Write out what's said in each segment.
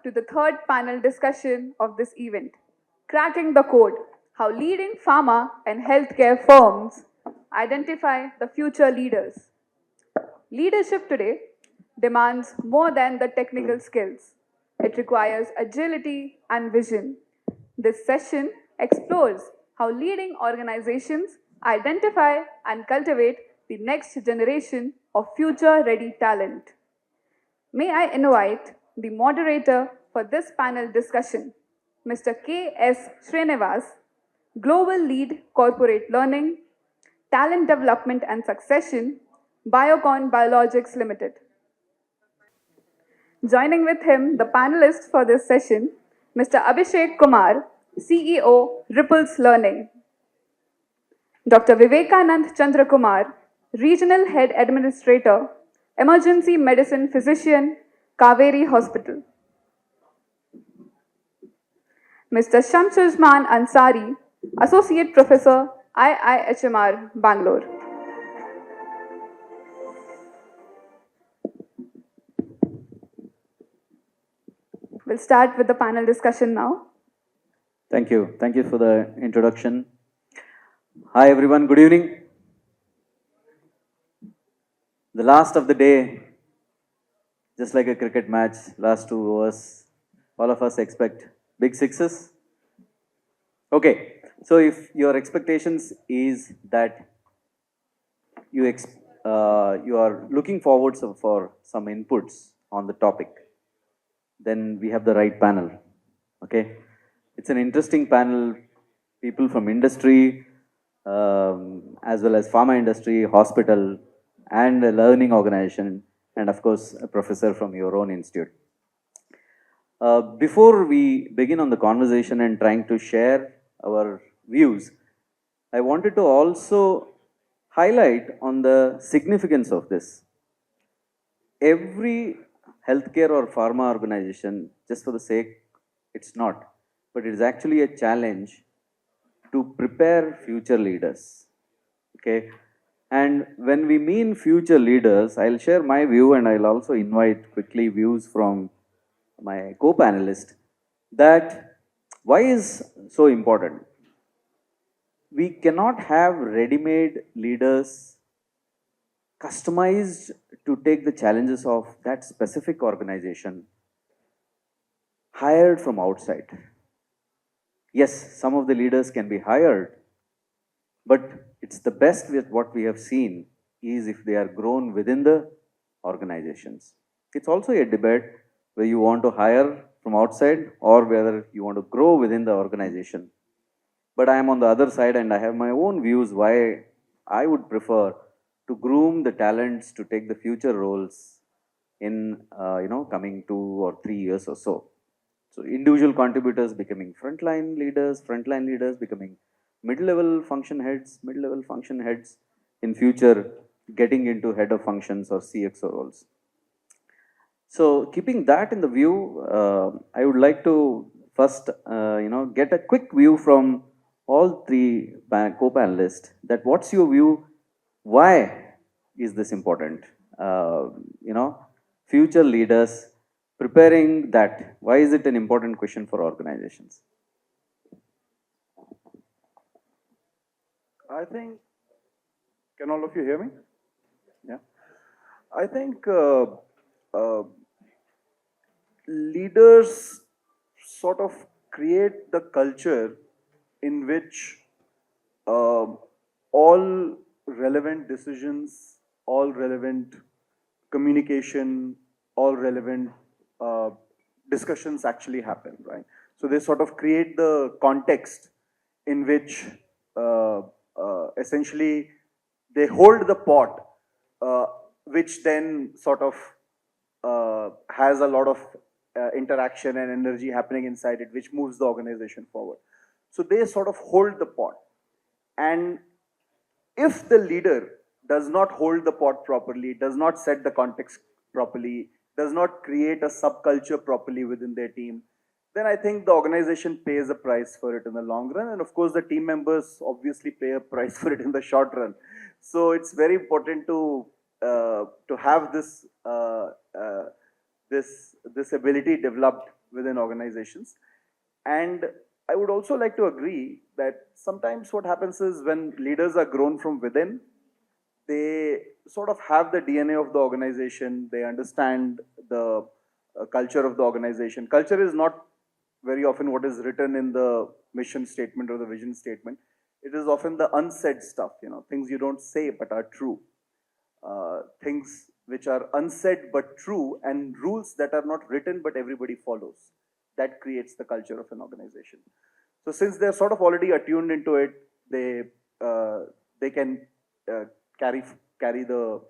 to the third panel discussion of this event, Cracking the Code, how leading pharma and healthcare firms identify the future leaders. Leadership today demands more than the technical skills. It requires agility and vision. This session explores how leading organizations identify and cultivate the next generation of future ready talent. May I invite the moderator for this panel discussion, Mr. K.S. Srinivas, Global Lead Corporate Learning, Talent Development and Succession, Biocon Biologics Limited. Joining with him, the panelists for this session, Mr. Abhishek Kumar, CEO, Ripples Learning, Dr. Vivekanand Chandra Kumar, Regional Head Administrator, Emergency Medicine Physician, Kaveri Hospital, Mr. Shamsuzman Ansari, Associate Professor, IIHMR, Bangalore. We'll start with the panel discussion now. Thank you. Thank you for the introduction. Hi everyone, good evening. The last of the day, just like a cricket match, last 2 overs, all of us expect big sixes. Okay, so if your expectations is that you are looking forward for some inputs on the topic, then we have the right panel. Okay, it's an interesting panel, people from industry, as well as pharma industry, hospital, and a learning organization, and of course, a professor from your own institute. Before we begin on the conversation and trying to share our views, I wanted to also highlight on the significance of this. Every healthcare or pharma organization, just for the sake, it's not, but it is actually a challenge to prepare future leaders. Okay, and when we mean future leaders, I'll share my view and I'll also invite quickly views from my co-panelist that why is so important. We cannot have ready-made leaders customized to take the challenges of that specific organization, hired from outside. Yes, some of the leaders can be hired, but it's the best with what we have seen is if they are grown within the organizations. It's also a debate where you want to hire from outside or whether you want to grow within the organization. But I am on the other side and I have my own views why I would prefer to groom the talents to take the future roles in coming 2 or 3 years or so. So individual contributors becoming frontline leaders becoming mid-level function heads, in future getting into head of functions or CXO roles. So keeping that in the view, I would like to first get a quick view from all 3 co-panelists that what's your view, why is this important? Future leaders, preparing that, why is it an important question for organizations? I think, can all of you hear me? Yeah. I think leaders sort of create the culture in which all relevant decisions, all relevant communication, all relevant discussions actually happen, right? So they sort of create the context in which essentially they hold the pot, which then sort of has a lot of interaction and energy happening inside it, which moves the organization forward. So they sort of hold the pot. And if the leader does not hold the pot properly, does not set the context properly, does not create a subculture properly within their team, then I think the organization pays a price for it in the long run. And of course, the team members obviously pay a price for it in the short run. So it's very important to have this this ability developed within organizations. And I would also like to agree that sometimes what happens is when leaders are grown from within, they sort of have the DNA of the organization, they understand the culture of the organization. Culture is not very often what is written in the mission statement or the vision statement. It is often the unsaid stuff, things you don't say but are true. Things which are unsaid but true, and rules that are not written but everybody follows. That creates the culture of an organization. So since they're sort of already attuned into it, they can uh, carry the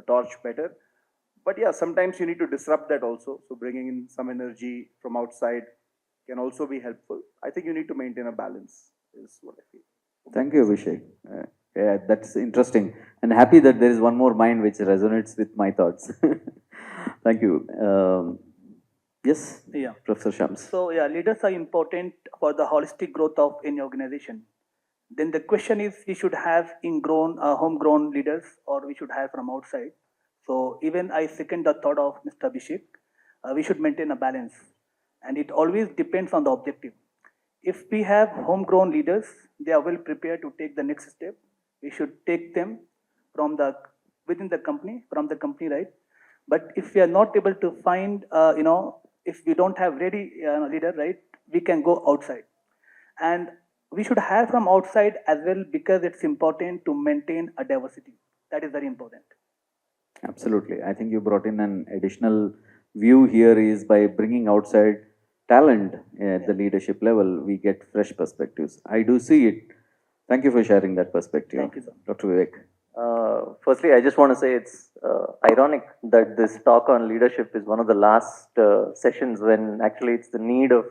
torch better. But yeah, sometimes you need to disrupt that also. So bringing in some energy from outside can also be helpful. I think you need to maintain a balance, is what I feel. Thank you, Abhishek. Yeah, that's interesting. And happy that there is one more mind which resonates with my thoughts. Thank you. Yes, Yeah. Professor Shams. So yeah, leaders are important for the holistic growth of any organization. Then the question is, we should have homegrown leaders, or we should have from outside. So even I second the thought of Mr. Abhishek. We should maintain a balance, and it always depends on the objective. If we have homegrown leaders, they are well prepared to take the next step. We should take them from within the company, right? But if we are not able to find, if we don't have ready leader, right, we can go outside. And we should have from outside as well, because it's important to maintain a diversity. That is very important. Absolutely. I think you brought in an additional view here is by bringing outside talent at the leadership level, we get fresh perspectives. I do see it. Thank you for sharing that perspective. Thank you, sir. Dr. Vivek. Firstly, I just want to say it's ironic that this talk on leadership is one of the last sessions when actually it's the need of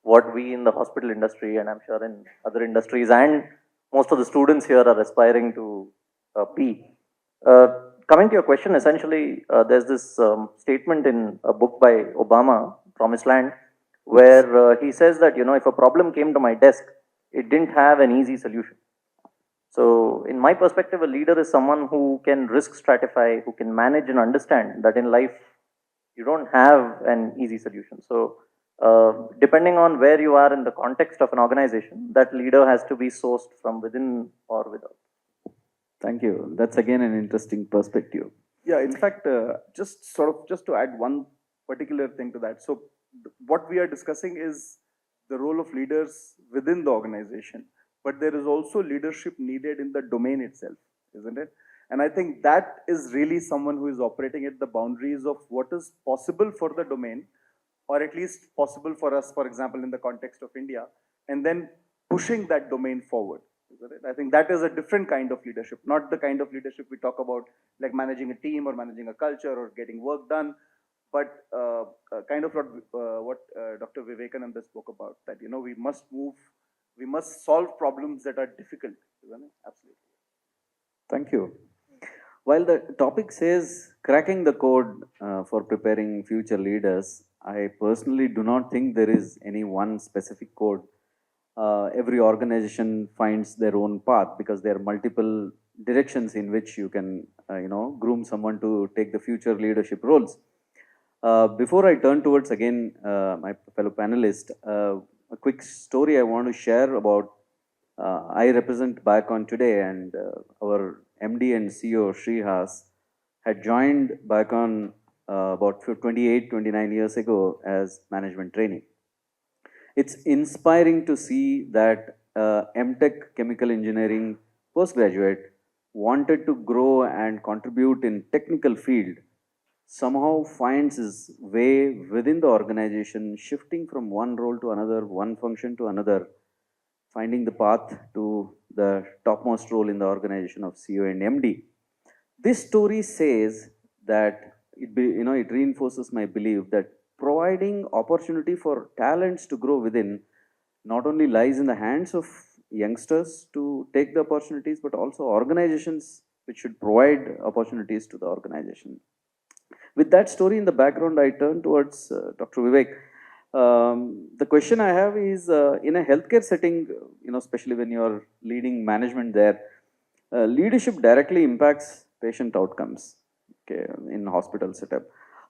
what we in the hospital industry, and I'm sure in other industries, and most of the students here are aspiring to be. Coming to your question, essentially, there's this statement in a book by Obama, Promised Land, where he says that, if a problem came to my desk, it didn't have an easy solution. So, in my perspective, a leader is someone who can risk stratify, who can manage and understand that in life, you don't have an easy solution. So, depending on where you are in the context of an organization, that leader has to be sourced from within or without. Thank you. That's again an interesting perspective. Yeah, in fact, just to add one particular thing to that. So, what we are discussing is the role of leaders within the organization, but there is also leadership needed in the domain itself, isn't it? And I think that is really someone who is operating at the boundaries of what is possible for the domain, or at least possible for us, for example, in the context of India, and then pushing that domain forward. I think that is a different kind of leadership, not the kind of leadership we talk about, like managing a team or managing a culture or getting work done, but kind of what Dr. Vivekananda spoke about, that, we must solve problems that are difficult, isn't it? Absolutely. Thank you. While the topic says cracking the code for preparing future leaders, I personally do not think there is any one specific code. Every organization finds their own path because there are multiple directions in which you can, groom someone to take the future leadership roles. Before I turn towards again my fellow panelist, a quick story I want to share about. I represent Biocon today, and our MD and CEO Srihas had joined Biocon about 28, 29 years ago as management trainee. It's inspiring to see that MTech chemical engineering postgraduate wanted to grow and contribute in technical field, somehow finds his way within the organization, shifting from one role to another, one function to another, finding the path to the topmost role in the organization of CEO and MD. This story says that it reinforces my belief that providing opportunity for talents to grow within not only lies in the hands of youngsters to take the opportunities, but also organizations which should provide opportunities to the organization. With that story in the background, I turn towards Dr. Vivek. The question I have is, in a healthcare setting, especially when you're leading management there, leadership directly impacts patient outcomes, okay, in hospital setup.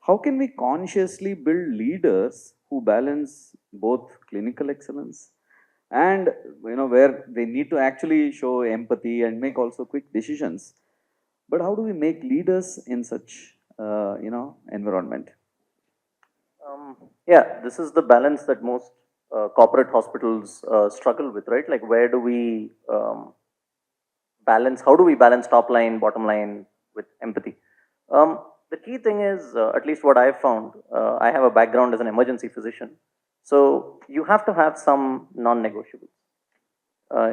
how can we consciously build leaders who balance both clinical excellence and where they need to actually show empathy and make also quick decisions, but how do we make leaders in such environment? Yeah, this is the balance that most corporate hospitals struggle with, right? Like, where do we balance, how do we balance top line, bottom line with empathy? The key thing is, at least what I've found, I have a background as an emergency physician. So you have to have some non-negotiables.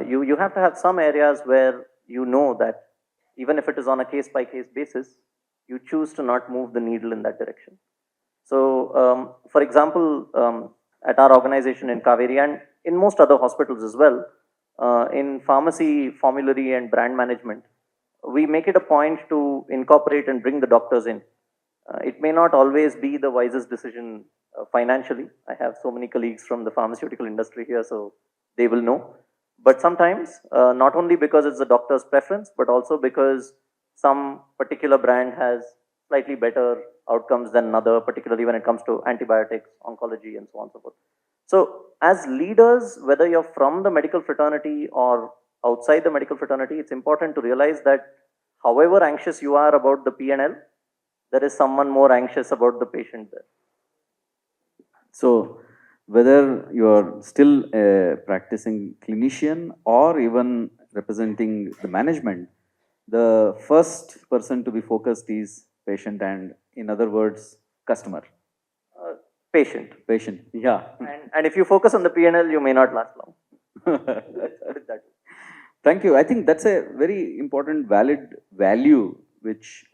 You have to have some areas where you know that even if it is on a case-by-case basis, you choose to not move the needle in that direction. So, for example, at our organization in Kaveri and in most other hospitals as well, in pharmacy, formulary and brand management, we make it a point to incorporate and bring the doctors in. It may not always be the wisest decision financially. I have so many colleagues from the pharmaceutical industry here, so they will know. But sometimes, not only because it's the doctor's preference, but also because some particular brand has slightly better outcomes than another, particularly when it comes to antibiotics, oncology, and so on and so forth. So, as leaders, whether you're from the medical fraternity or outside the medical fraternity, it's important to realize that however anxious you are about the P&L, there is someone more anxious about the patient there. So, whether you're still a practicing clinician or even representing the management, the first person to be focused is patient, and in other words, customer. Patient. Patient, yeah. And if you focus on the P&L, you may not last long. Thank you. I think that's a very important, valid value which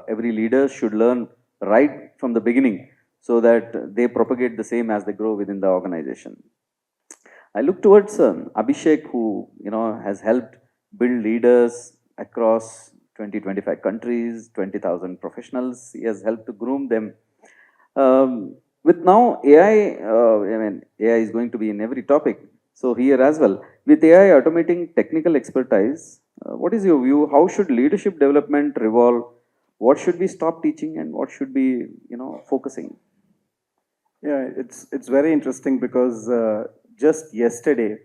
every leader should learn right from the beginning, so that they propagate the same as they grow within the organization. I look towards Abhishek, who has helped build leaders across 20-25 countries, 20,000 professionals. He has helped to groom them. With now AI, AI is going to be in every topic. So here as well, with AI automating technical expertise, what is your view? How should leadership development revolve? What should we stop teaching and what should be, focusing? Yeah, it's very interesting because just yesterday,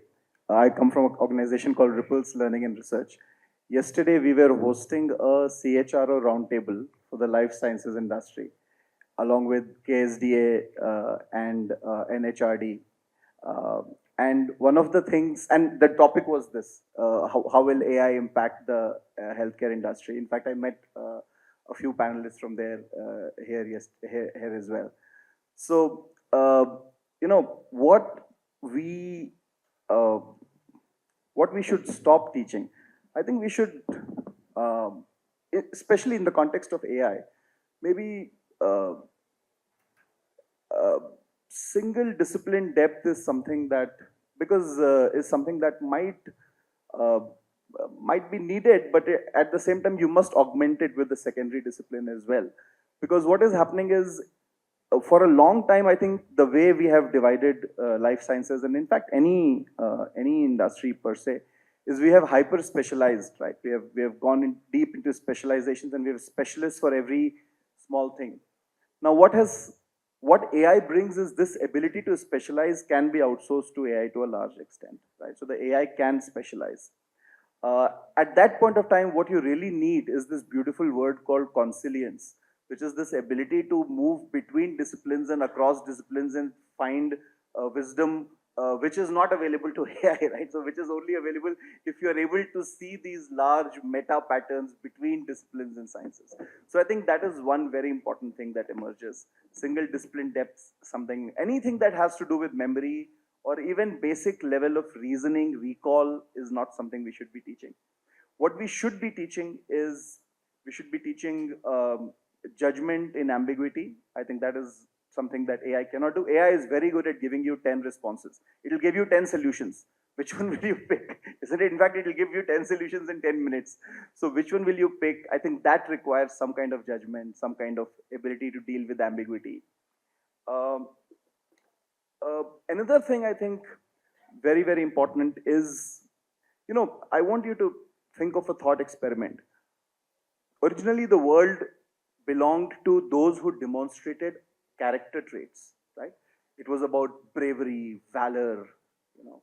I come from an organization called Ripples Learning and Research. Yesterday, we were hosting a CHRO roundtable for the life sciences industry, along with KSDA and NHRD. And one of the things, and the topic was this, how will AI impact the healthcare industry? In fact, I met a few panelists from there here as well. So, what we should stop teaching, I think we should, especially in the context of AI, maybe single discipline depth is something that, because is something that might be needed, but at the same time you must augment it with the secondary discipline as well. Because what is happening is, for a long time, I think the way we have divided life sciences, and in fact any industry per se, is we have hyper specialized, right? We have gone in deep into specializations, and we have specialists for every small thing. Now, what AI brings is this ability to specialize can be outsourced to AI to a large extent, right? So the AI can specialize. At that point of time, what you really need is this beautiful word called consilience, which is this ability to move between disciplines and across disciplines and find wisdom which is not available to AI, right? So which is only available if you're able to see these large meta patterns between disciplines and sciences. So I think that is one very important thing that emerges. Single discipline depth, anything that has to do with memory or even basic level of reasoning, recall is not something we should be teaching. What we should be teaching is, judgment in ambiguity. I think that is something that AI cannot do. AI is very good at giving you 10 responses. It will give you 10 solutions. Which one will you pick? Isn't it? In fact, it will give you 10 solutions in 10 minutes. So which one will you pick? I think that requires some kind of judgment, some kind of ability to deal with ambiguity. Another thing I think very, very important is, I want you to think of a thought experiment. Originally, the world belonged to those who demonstrated character traits, right? It was about bravery, valor, you know.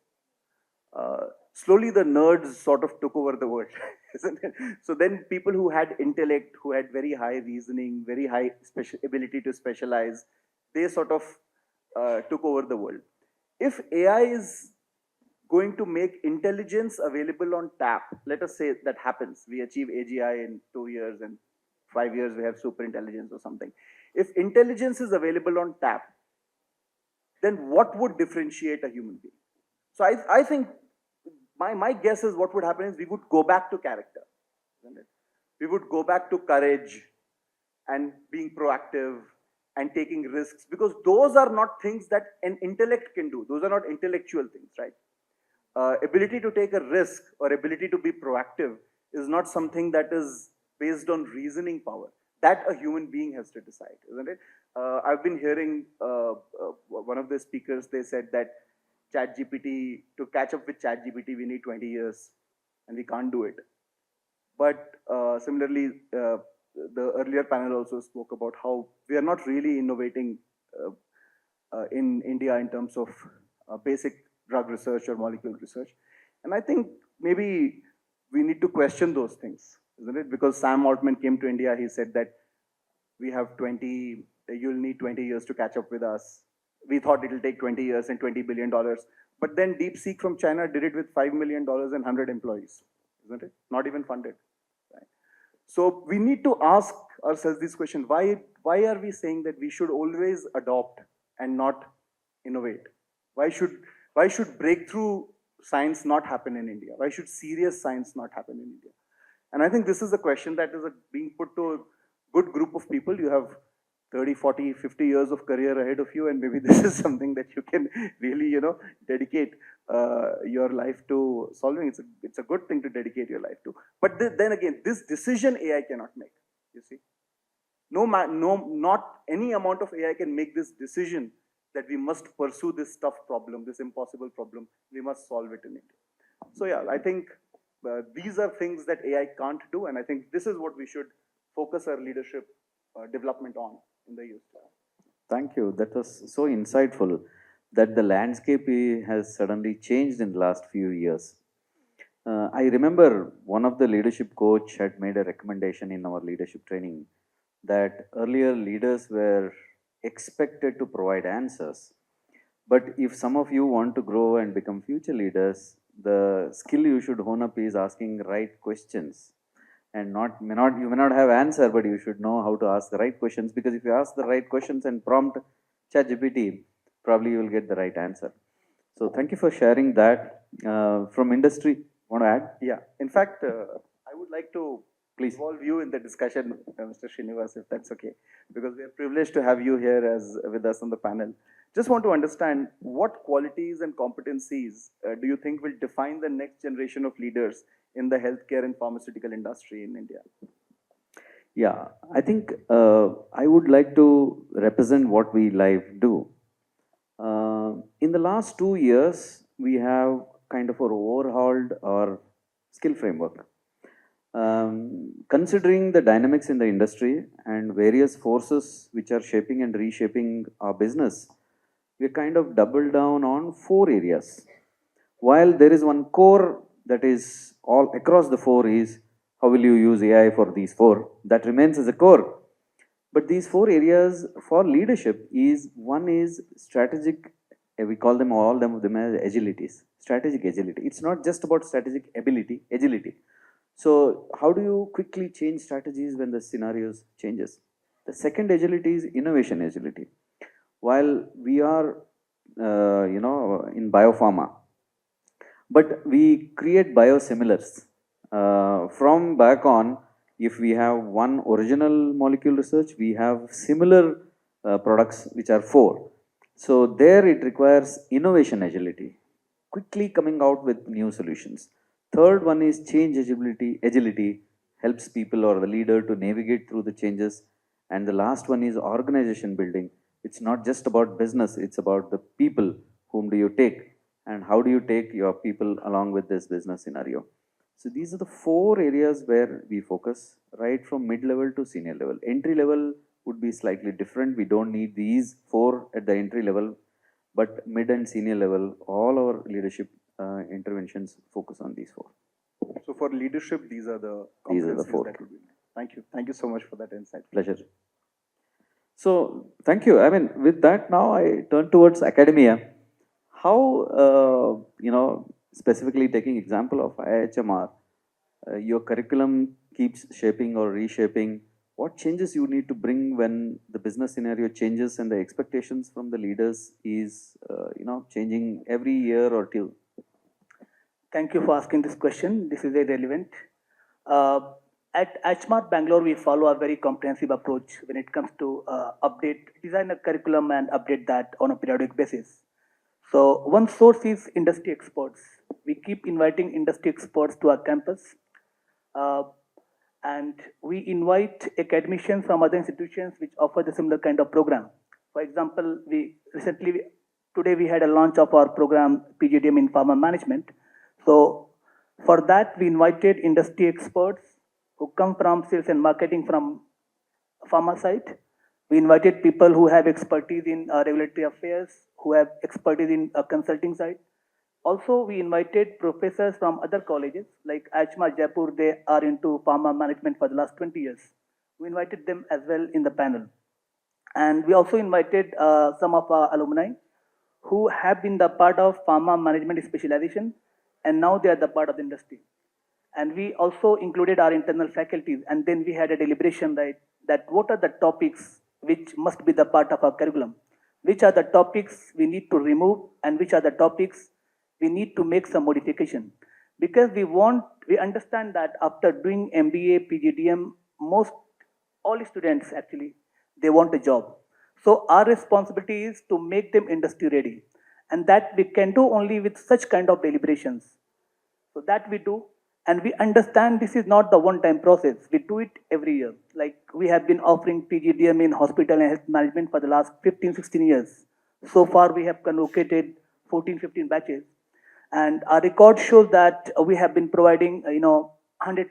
Slowly the nerds sort of took over the world, isn't it? So then people who had intellect, who had very high reasoning, very high ability to specialize, they sort of took over the world. If AI is going to make intelligence available on tap, let us say that happens, we achieve AGI in 2 years and 5 years we have super intelligence or something. If intelligence is available on tap, then what would differentiate a human being? So I think my guess is what would happen is we would go back to character, isn't it? We would go back to courage and being proactive and taking risks, because those are not things that an intellect can do. Those are not intellectual things, right? Ability to take a risk or ability to be proactive is not something that is based on reasoning power. That a human being has to decide, isn't it? I've been hearing one of the speakers, they said that ChatGPT, to catch up with ChatGPT, we need 20 years and we can't do it. But similarly, the earlier panel also spoke about how we are not really innovating in India in terms of basic drug research or molecule research. And I think maybe we need to question those things, isn't it? Because Sam Altman came to India, he said that we have you'll need 20 years to catch up with us. We thought it'll take 20 years and $20 billion. But then DeepSeek from China did it with $5 million and 100 employees, isn't it? Not even funded. Right? So we need to ask ourselves this question, why are we saying that we should always adopt and not innovate? Why should breakthrough science not happen in India? Why should serious science not happen in India? And I think this is a question that is being put to a good group of people. You have 30, 40, 50 years of career ahead of you, and maybe this is something that you can really, dedicate your life to solving. It's a good thing to dedicate your life to. But then again, this decision AI cannot make, you see. Not any amount of AI can make this decision that we must pursue this tough problem, this impossible problem. We must solve it in India. So yeah, I think these are things that AI can't do, and I think this is what we should focus our leadership development on in the years to come. Thank you. That was so insightful that the landscape has suddenly changed in the last few years. I remember one of the leadership coach had made a recommendation in our leadership training that earlier leaders were expected to provide answers. But if some of you want to grow and become future leaders, the skill you should hone up is asking right questions. And you may not have answer, but you should know how to ask the right questions, because if you ask the right questions and prompt ChatGPT, probably you will get the right answer. So thank you for sharing that. From industry, want to add? Yeah, in fact, I would like to involve you in the discussion, Mr. Srinivas, if that's okay, because we are privileged to have you here with us on the panel. Just want to understand what qualities and competencies do you think will define the next generation of leaders in the healthcare and pharmaceutical industry in India? Yeah, I think I would like to represent what we live do. In the last 2 years, we have kind of overhauled our skill framework. Considering the dynamics in the industry and various forces which are shaping and reshaping our business, we kind of doubled down on 4 areas. While there is one core that is all across the 4 is how will you use AI for these 4, that remains as a core. But these 4 areas for leadership is, one is strategic, we call them all of them as agilities, strategic agility. It's not just about strategic ability, agility. So how do you quickly change strategies when the scenarios changes? The second agility is innovation agility. While we are, in biopharma, but we create biosimilars. From back on, if we have one original molecule research, we have similar products which are 4. So there it requires innovation agility, quickly coming out with new solutions. Third one is change agility. Agility helps people or the leader to navigate through the changes. And the last one is organization building. It's not just about business, it's about the people. Whom do you take? And how do you take your people along with this business scenario? So these are the 4 areas where we focus. right from mid-level to senior level. Entry level would be slightly different. We don't need these 4 at the entry level, but mid and senior level, all our leadership interventions focus on these 4. So for leadership, these are the These are the competencies 4. that would be. Thank you. Thank you so much for that insight. Pleasure. So, thank you. I mean, with that, now I turn towards academia. How, specifically taking example of IIHMR, your curriculum keeps shaping or reshaping. What changes you need to bring when the business scenario changes and the expectations from the leaders is, changing every year or two? Thank you for asking this question. This is very relevant. At IIHMR Bangalore, we follow a very comprehensive approach when it comes to design a curriculum and update that on a periodic basis. So one source is industry experts. We keep inviting industry experts to our campus. And we invite academicians from other institutions which offer the similar kind of program. For example, today we had a launch of our program PGDM in Pharma Management. So for that, we invited industry experts who come from sales and marketing from pharma side. We invited people who have expertise in regulatory affairs, who have expertise in consulting side. Also, we invited professors from other colleges like IIHMR Jaipur. They are into pharma management for the last 20 years. We invited them as well in the panel. And we also invited some of our alumni who have been the part of pharma management specialization, and now they are the part of the industry. And we also included our internal faculties, and then we had a deliberation, right, that what are the topics which must be the part of our curriculum, which are the topics we need to remove, and which are the topics we need to make some modification. Because we understand that after doing MBA, PGDM, all students actually, they want a job. So our responsibility is to make them industry ready. And that we can do only with such kind of deliberations. So that we do. And we understand this is not the one-time process. We do it every year. Like we have been offering PGDM in hospital and health management for the last 15, 16 years. So far, we have convocated 14, 15 batches. And our record shows that we have been providing, 100%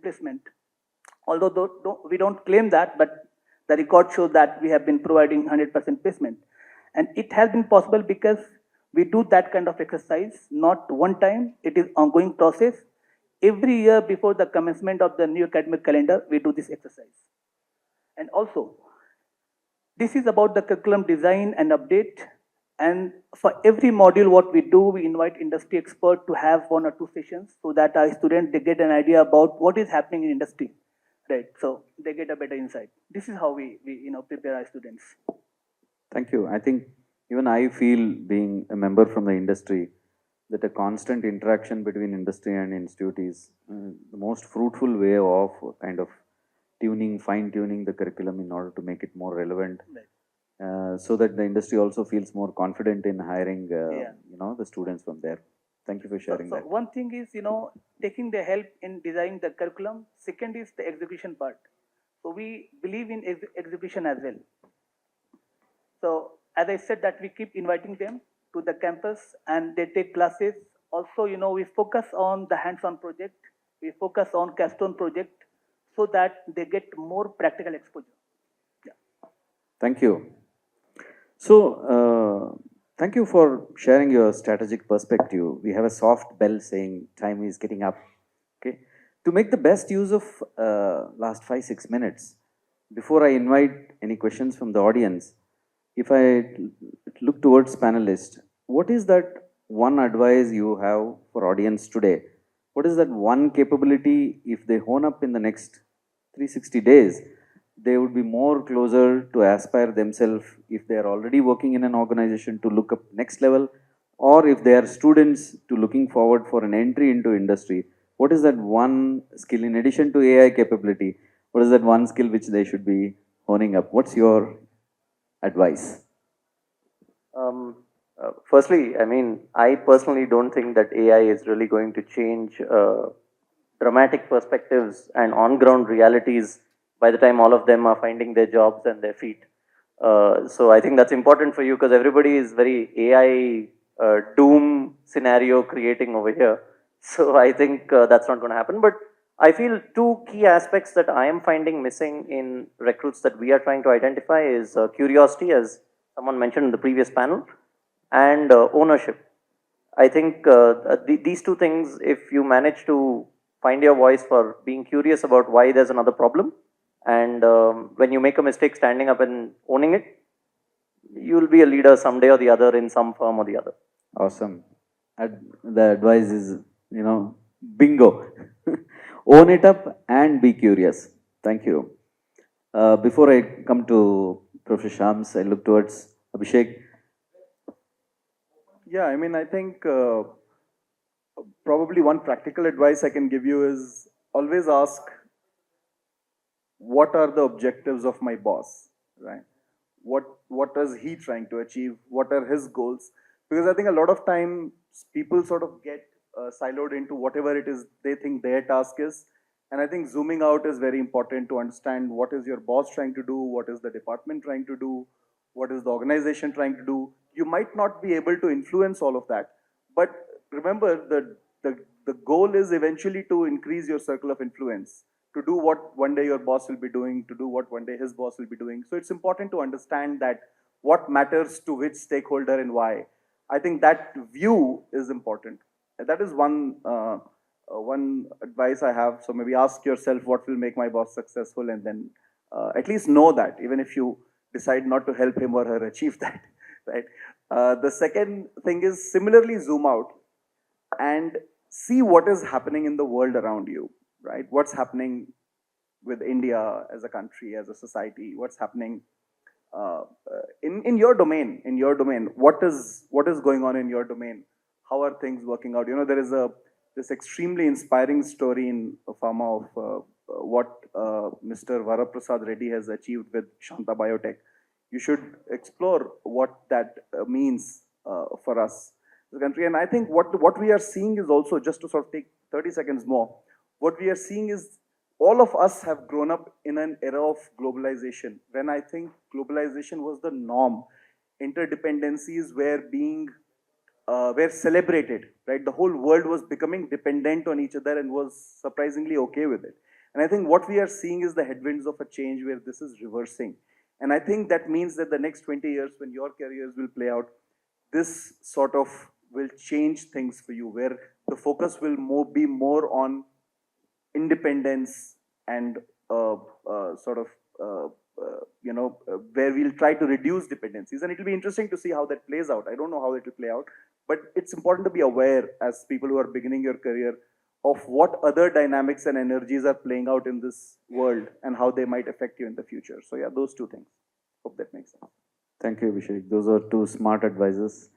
placement. Although we don't claim that, but the record shows that we have been providing 100% placement. And it has been possible because we do that kind of exercise, not one time. It is ongoing process. Every year before the commencement of the new academic calendar, we do this exercise. And also, this is about the curriculum design and update. And for every module, what we do, we invite industry expert to have 1 or 2 sessions so that our students, they get an idea about what is happening in industry, right? So they get a better insight. This is how we prepare our students. Thank you. I think even I feel, being a member from the industry, that a constant interaction between industry and institute is the most fruitful way of kind of fine-tuning the curriculum in order to make it more relevant. Right. So that the industry also feels more confident in hiring, the students from there. Thank you for sharing that. One thing is, taking the help in designing the curriculum. Second is the execution part. So we believe in execution as well. So as I said that we keep inviting them to the campus and they take classes. Also, we focus on the hands-on project. We focus on capstone project so that they get more practical exposure. Yeah. Thank you. So, thank you for sharing your strategic perspective. We have a soft bell saying time is getting up. Okay. To make the best use of last 5-6 minutes, before I invite any questions from the audience, if I look towards panelists, what is that one advice you have for audience today? What is that one capability, if they hone up in the next 360 days, they would be more closer to aspire themselves if they are already working in an organization to look up next level, or if they are students to looking forward for an entry into industry? What is that one skill in addition to AI capability? What is that one skill which they should be honing up? What's your advice? Firstly, I personally don't think that AI is really going to change dramatic perspectives and on-ground realities by the time all of them are finding their jobs and their feet. So I think that's important for you because everybody is very AI doom scenario creating over here. So I think that's not going to happen. But I feel two key aspects that I am finding missing in recruits that we are trying to identify is curiosity, as someone mentioned in the previous panel, and ownership. I think these two things, if you manage to find your voice for being curious about why there's another problem, and when you make a mistake, standing up and owning it, you'll be a leader someday or the other in some firm or the other. Awesome. The advice is, bingo. Own it up and be curious. Thank you. Before I come to Professor Shams, I look towards Abhishek. Yeah, I mean, I think probably one practical advice I can give you is always ask, what are the objectives of my boss, right? What is he trying to achieve? What are his goals? Because I think a lot of times people sort of get siloed into whatever it is they think their task is. And I think zooming out is very important to understand what is your boss trying to do, what is the department trying to do, what is the organization trying to do. You might not be able to influence all of that, but remember the goal is eventually to increase your circle of influence, to do what one day your boss will be doing, to do what one day his boss will be doing. So it's important to understand that what matters to which stakeholder and why. I think that view is important. That is one advice I have. So maybe ask yourself what will make my boss successful, and then at least know that, even if you decide not to help him or her achieve that, right? The second thing is similarly zoom out and see what is happening in the world around you, right? What's happening with India as a country, as a society? What's happening in your domain? In your domain, what is going on in your domain? How are things working out? There is this extremely inspiring story in Pharma of what Mr. Varaprasad Reddy has achieved with Shanta Biotech. You should explore what that means for us, the country. And I think what we are seeing is also, just to sort of take 30 seconds more, what we are seeing is all of us have grown up in an era of globalization, when I think globalization was the norm. Interdependencies were celebrated, right? The whole world was becoming dependent on each other and was surprisingly okay with it. And I think what we are seeing is the headwinds of a change where this is reversing. And I think that means that the next 20 years, when your careers will play out, this sort of will change things for you, where the focus will be more on independence and where we'll try to reduce dependencies. And it'll be interesting to see how that plays out. I don't know how it will play out, but it's important to be aware, as people who are beginning your career, of what other dynamics and energies are playing out in this world and how they might affect you in the future. So yeah, those two things. Hope that makes sense. Thank you, Abhishek. Those are two smart advices.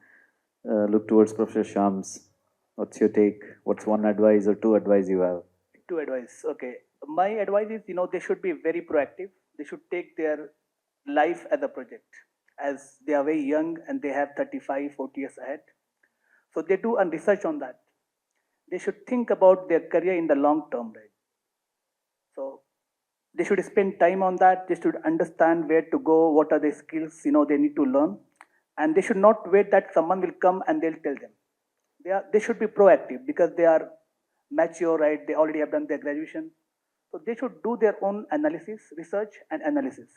Look towards Professor Shams. What's your take? What's one advice or two advice you have? Two advice. Okay. My advice is, they should be very proactive. They should take their life as a project, as they are very young and they have 35, 40 years ahead. So they do a research on that. They should think about their career in the long term, right? So they should spend time on that. They should understand where to go, what are the skills, they need to learn. And they should not wait that someone will come and they'll tell them. They should be proactive, because they are mature, right? They already have done their graduation. So they should do their own analysis, research and analysis.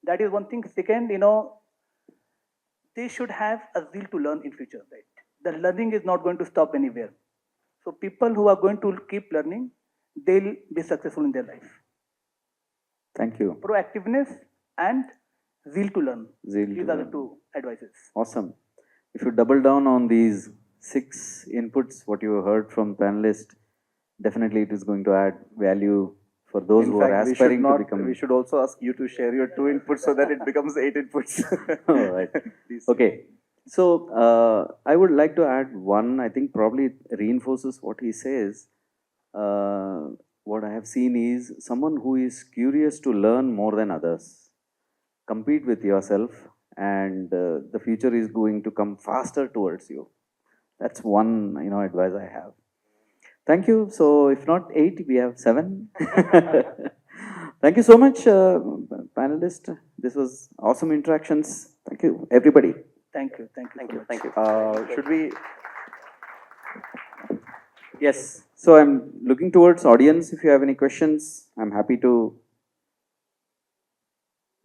That is one thing. Second, they should have a zeal to learn in future, right? The learning is not going to stop anywhere. So people who are going to keep learning, they'll be successful in their life. Thank you. Proactiveness and zeal to learn. These are the two advices. Awesome. If you double down on these 6 inputs, what you heard from panelists, definitely it is going to add value for those who are aspiring to become. We should also ask you to share your 2 inputs so that it becomes 8 inputs. All right. Okay. So I would like to add one. I think probably it reinforces what he says. What I have seen is someone who is curious to learn more than others. Compete with yourself, and the future is going to come faster towards you. That's one, advice I have. Thank you. So if not 8, we have 7. Thank you so much, panelists. This was awesome interactions. Thank you, everybody. Thank you. Thank you. Thank you. Thank you. Should we Yes. So I'm looking towards audience. If you have any questions, I'm happy to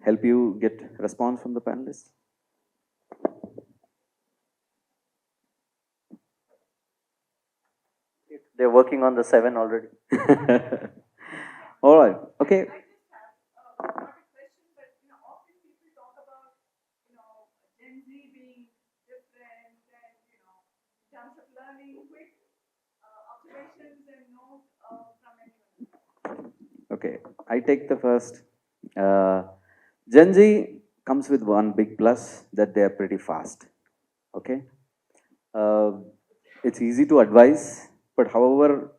help you get response from the panelists. They're working on the 7 already. All right. Okay. Okay, I take the first. Gen Z comes with one big plus that they are pretty fast. Okay, uh, it's easy to advise, but however,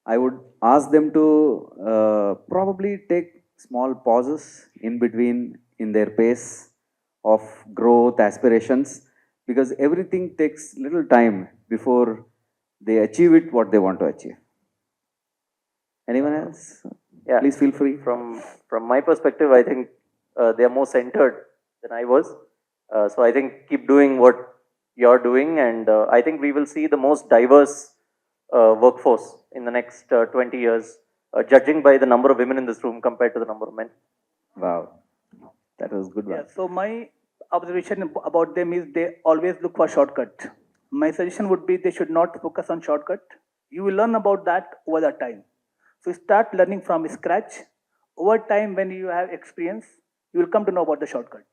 I would ask them to probably take small pauses in between in their pace of growth aspirations, because everything takes little time before they achieve it what they want to achieve. Anyone else? Yeah. Please feel free. From my perspective, I think they are more centered than I was. So I think keep doing what you're doing, and I think we will see the most diverse workforce in the next 20 years, judging by the number of women in this room compared to the number of men. Wow, that was good one. Yeah, so my observation about them is they always look for shortcut. My suggestion would be they should not focus on shortcut. You will learn about that over the time. So start learning from scratch. Over time, when you have experience, you will come to know about the shortcut.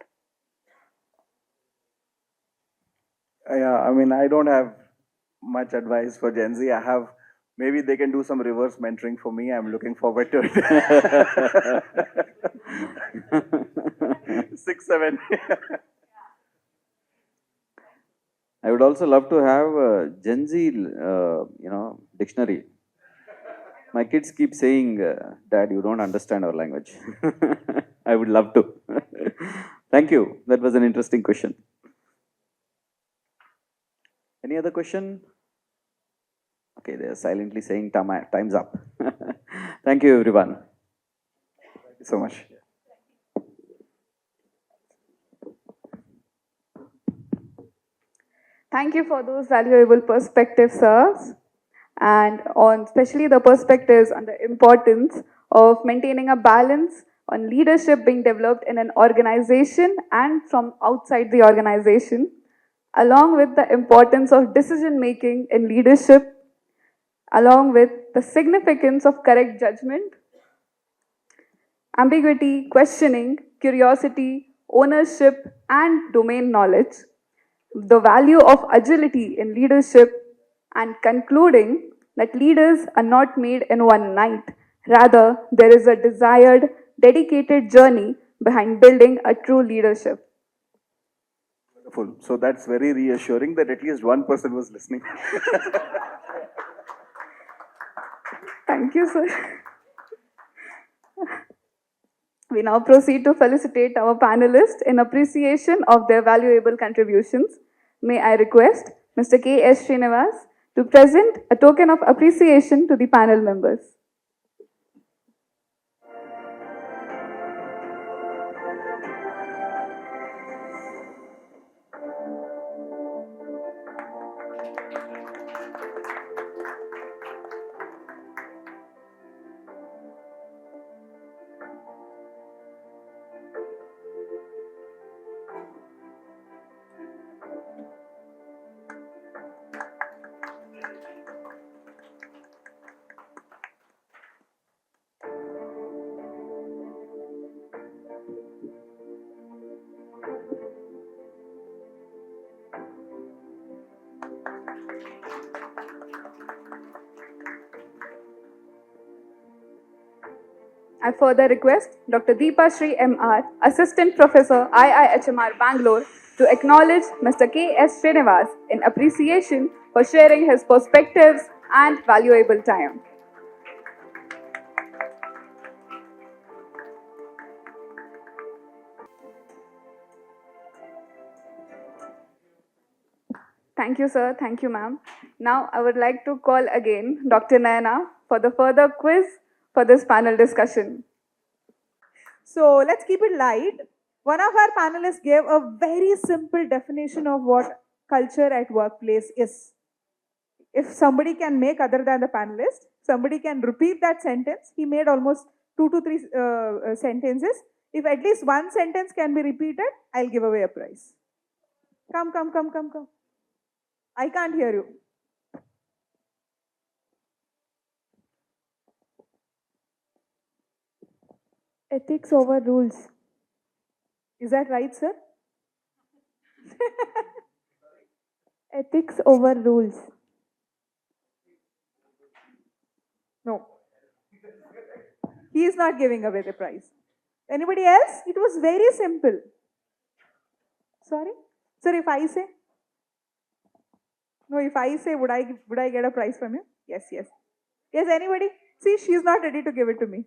Yeah, I mean, I don't have much advice for Gen Z. I have, maybe they can do some reverse mentoring for me. I'm looking forward to it. 6, 7. I would also love to have a Gen Z, dictionary. My kids keep saying, "Dad, you don't understand our language." I would love to. Thank you. That was an interesting question. Any other question? Okay, they are silently saying time's up. Thank you, everyone. Thank you so much. Thank you for those valuable perspectives, sirs, and on especially the perspectives on the importance of maintaining a balance on leadership being developed in an organization and from outside the organization, along with the importance of decision making in leadership, along with the significance of correct judgment, ambiguity, questioning, curiosity, ownership, and domain knowledge, the value of agility in leadership, and concluding that leaders are not made in one night. Rather, there is a desired, dedicated journey behind building a true leadership. Wonderful. So that's very reassuring that at least one person was listening. Thank you, sir. We now proceed to felicitate our panelists in appreciation of their valuable contributions. May I request Mr. K.S. Srinivas to present a token of appreciation to the panel members. I further request Dr. Deepa Shri M.R., Assistant Professor, IIHMR Bangalore, to acknowledge Mr. K.S. Srinivas in appreciation for sharing his perspectives and valuable time. Thank you, sir. Thank you, ma'am. Now, I would like to call again Dr. Nayana for the further quiz for this panel discussion. So let's keep it light. One of our panelists gave a very simple definition of what culture at workplace is. If somebody can make other than the panelist, somebody can repeat that sentence. He made almost 2 to 3 sentences. If at least one sentence can be repeated, I'll give away a prize. Come, come, come, come, come. I can't hear you. Ethics over rules. Is that right, sir? Ethics over rules. No. He is not giving away the prize. Anybody else? It was very simple. Sorry? Sir, if I say? No, if I say, would I get a prize from you? Yes, yes. Yes, anybody? See, she's not ready to give it to me.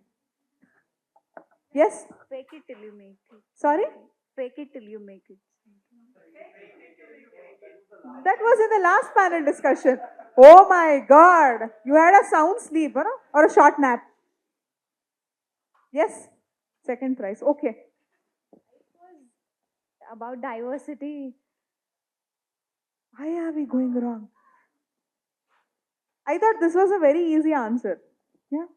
Yes? Fake it till you make it. Sorry? Fake it till you make it. That was in the last panel discussion. Oh my God. You had a sound sleep, huh? Or a short nap. Yes? Second prize. Okay. About diversity. Why are we going wrong? I thought this was a very easy answer. Yeah.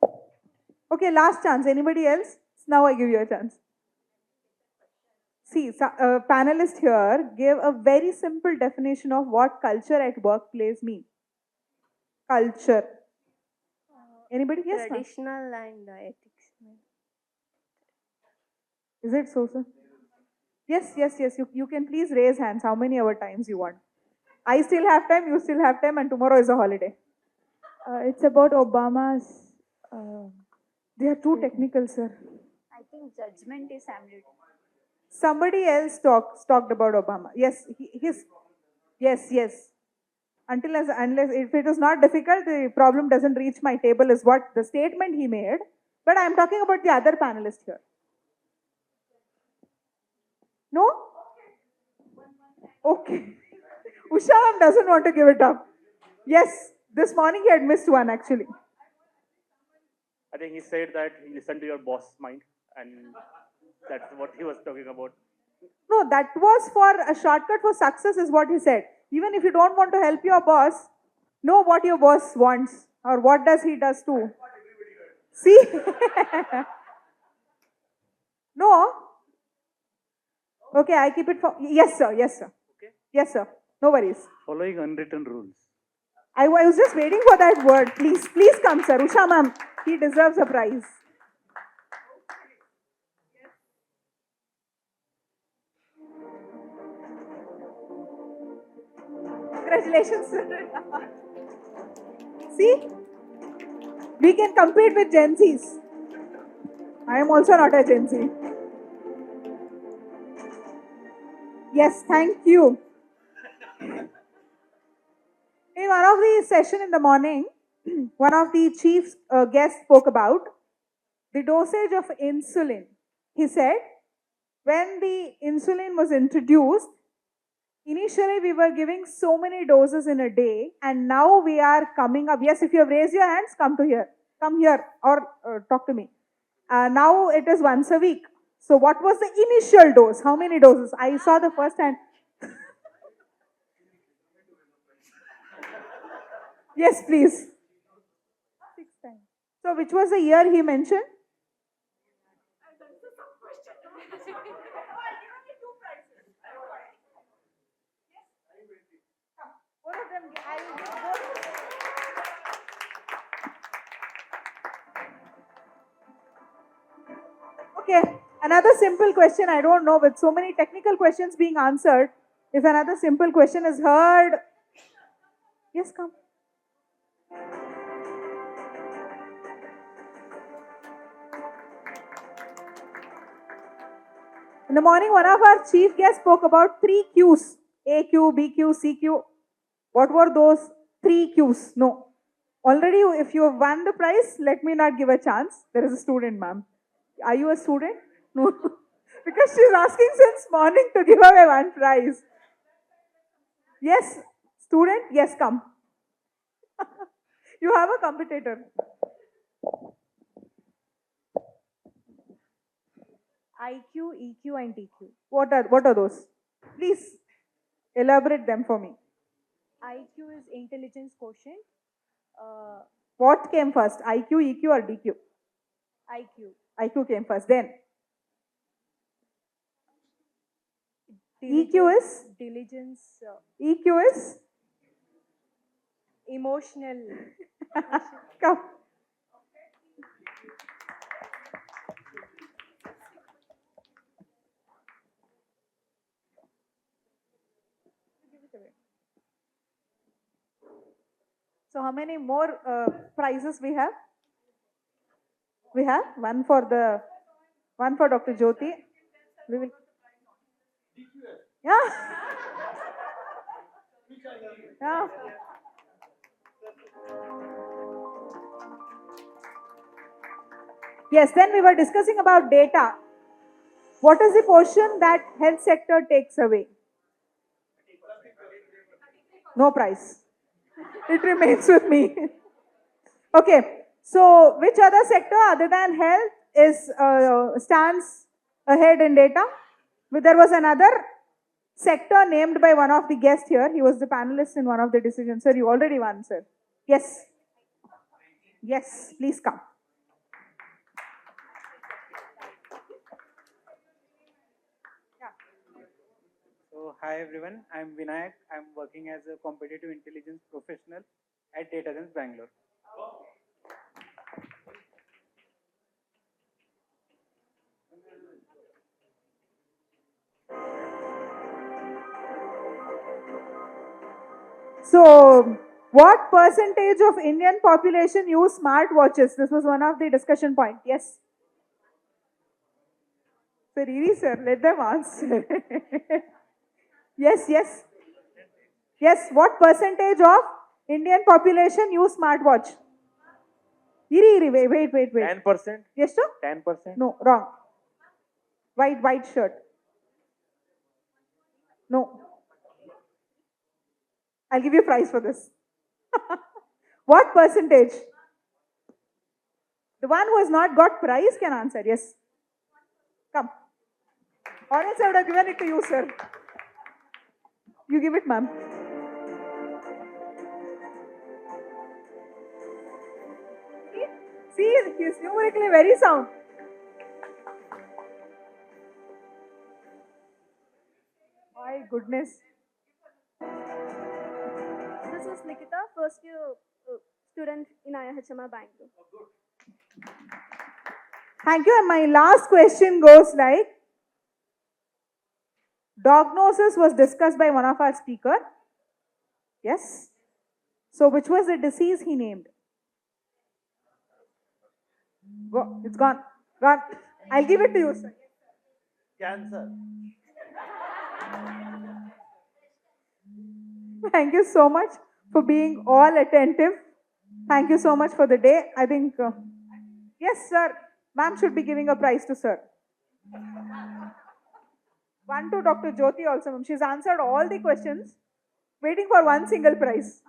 Okay, last chance. Anybody else? Now I give you a chance. See, a panelist here gave a very simple definition of what culture at workplace means. Culture. Anybody? Yes, ma'am. Traditional and ethics. Is it so, sir? Yes, yes, yes. You can please raise hands how many hour times you want. I still have time, you still have time, and tomorrow is a holiday. It's about Obama's. They are too technical, sir. I think judgment is ambiguous. Somebody else talked about Obama. Yes, yes. Unless if it is not difficult, the problem doesn't reach my table is what the statement he made. But I am talking about the other panelist here. No? Okay. Usha doesn't want to give it up. Yes, this morning he had missed one actually. I think he said that he listened to your boss' mind, and that's what he was talking about. No, that was for a shortcut for success, is what he said. Even if you don't want to help your boss, know what your boss wants or what does he does too. See? No? Okay, I keep it for. Yes, sir. Yes, sir. Okay. Yes, sir. No worries. Following unwritten rules. I was just waiting for that word. Please come, sir. Usha ma'am, he deserves a prize. Congratulations, sir. See? We can compete with Gen Zs. I am also not a Gen Z. Yes, thank you. In one of the session in the morning, one of the chief guests spoke about the dosage of insulin. He said, when the insulin was introduced, initially we were giving so many doses in a day, and now we are coming up. Yes, if you have raised your hands, come here or talk to me. Now it is once a week. So what was the initial dose? How many doses? I saw the first hand. Yes, please. 6 times. So which was the year he mentioned? Okay, another simple question. I don't know, with so many technical questions being answered, if another simple question is heard. Yes, come. In the morning, one of our chief guests spoke about 3 Qs. A Q, B Q, C Q. What were those 3 Qs? No. Already, if you have won the prize, let me not give a chance. There is a student, ma'am. Are you a student? No. Because she's asking since morning to give away one prize. Yes, student? Yes, come. You have a competitor. IQ, EQ, and DQ. What are those? Please elaborate them for me. IQ is intelligence quotient. What came first, IQ, EQ, or DQ? IQ. IQ came first. Then EQ Diligence, is? diligence, EQ is? emotional. Come. So how many more prizes we have? We have one for Dr. Jyoti. We will. Yeah. Yeah. Yes, then we were discussing about data. What is the portion that health sector takes away? No prize. It remains with me. Okay. So, which other sector other than health is stands ahead in data? There was another sector named by one of the guests here. He was the panelist in one of the decisions. Sir, you already won, sir. Yes. Yes, please come. So, hi everyone, I'm Vinayak. I'm working as a competitive intelligence professional at Data Science Bangalore. So, what percentage of Indian population use smartwatches? This was one of the discussion point. Yes. Sir, Iri sir, let them answer. Yes, yes. Yes, what percentage of Indian population use smartwatch? Iri, wait. 10%? Yes, sir? 10%? No, wrong. White shirt. No. I'll give you a prize for this. What percentage? The one who has not got prize can answer. Yes. Come. Or else I would have given it to you, sir. You give it, ma'am. See, he's numerically very sound. My goodness. This is Nikita, first year student in IIHMR Bangalore. Thank you. And my last question goes like, diagnosis was discussed by one of our speaker. Yes. So which was the disease he named? Go. It's gone. Gone. I'll give it to you, sir. Cancer. Thank you so much for being all attentive. Thank you so much for the day. I think, yes, sir. Ma'am should be giving a prize to sir. One to Dr. Jyoti also, ma'am. She's answered all the questions, waiting for one single prize.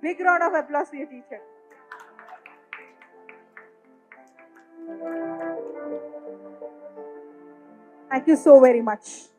Big round of applause for your teacher. Thank you so very much.